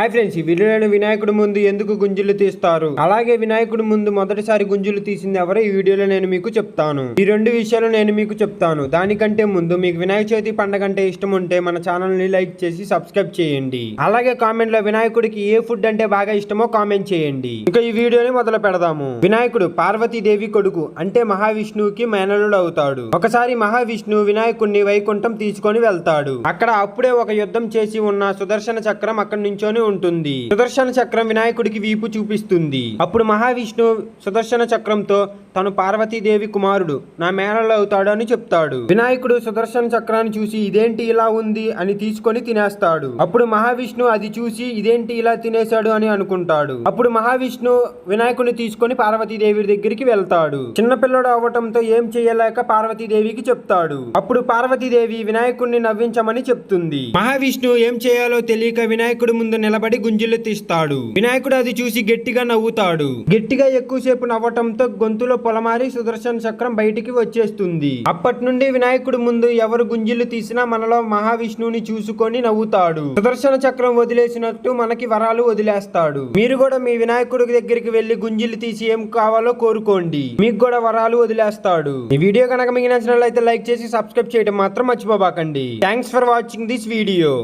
Hi friends, ఈ వీడియోలో వినాయకుడి ముందు ఎందుకు గుంజులు తీస్తారు, అలాగే వినాయకుడి ముందు మొదటిసారి గుంజులు తీసింది ఎవరో ఈ వీడియోలో నేను మీకు చెప్తాను. ఈ రెండు విషయాలు నేను మీకు చెప్తాను. దానికంటే ముందు మీకు వినాయక చవితి పండుగ అంటే ఇష్టం ఉంటే మన ఛానల్ ని లైక్ చేసి సబ్స్క్రైబ్ చేయండి. అలాగే కామెంట్ లో వినాయకుడికి ఏ ఫుడ్ అంటే బాగా ఇష్టమో కామెంట్ చేయండి. ఇక ఈ వీడియోని మొదలు పెడదాము. వినాయకుడు పార్వతీదేవి కొడుకు, అంటే మహావిష్ణువుకి మేనలుడు అవుతాడు. ఒకసారి మహావిష్ణువు వినాయకుడిని వైకుంఠం తీసుకొని వెళ్తాడు. అక్కడ అప్పుడే ఒక యుద్ధం చేసి ఉన్న సుదర్శన చక్రం అక్కడి నుంచోని ఉంటుంది. సుదర్శన చక్రం వినాయకుడికి వీపు చూపిస్తుంది. అప్పుడు మహావిష్ణువు సుదర్శన చక్రంతో తను పార్వతీదేవి కుమారుడు, నా మేనలు అవుతాడు అని చెప్తాడు. వినాయకుడు సుదర్శన చక్రాన్ని చూసి ఇదేంటి ఇలా ఉంది అని తీసుకొని తినేస్తాడు. అప్పుడు మహావిష్ణువు అది చూసి ఇదేంటి ఇలా తినేశాడు అని అనుకుంటాడు. అప్పుడు మహావిష్ణువు వినాయకుడిని తీసుకొని పార్వతీదేవి దగ్గరికి వెళ్తాడు. చిన్నపిల్లడు అవ్వటంతో ఏం చేయలేక పార్వతీదేవికి చెప్తాడు. అప్పుడు పార్వతీదేవి వినాయకుడిని నవ్వించమని చెప్తుంది. మహావిష్ణువు ఏం చేయాలో తెలియక వినాయకుడి ముందు నిలబడి గుంజులు తీస్తాడు. వినాయకుడు అది చూసి గట్టిగా నవ్వుతాడు. గట్టిగా ఎక్కువసేపు నవ్వటంతో గొంతులో పొలమారి సుదర్శన చక్రం బయటికి వచ్చేస్తుంది. అప్పటి నుండి వినాయకుడి ముందు ఎవరు గుంజులు తీసినా మనలో మహావిష్ణువుని చూసుకొని నవ్వుతాడు. సుదర్శన చక్రం వదిలేసినట్టు మనకి వరాలు వదిలేస్తాడు. మీరు కూడా మీ వినాయకుడి దగ్గరికి వెళ్లి గుంజులు తీసి ఏం కావాలో కోరుకోండి, మీకు కూడా వరాలు వదిలేస్తాడు. ఈ వీడియో కనుక మీకు నచ్చినట్లయితే లైక్ చేసి సబ్స్క్రైబ్ చేయడం మాత్రం మర్చిపోబాకండి. Thanks for watching this video.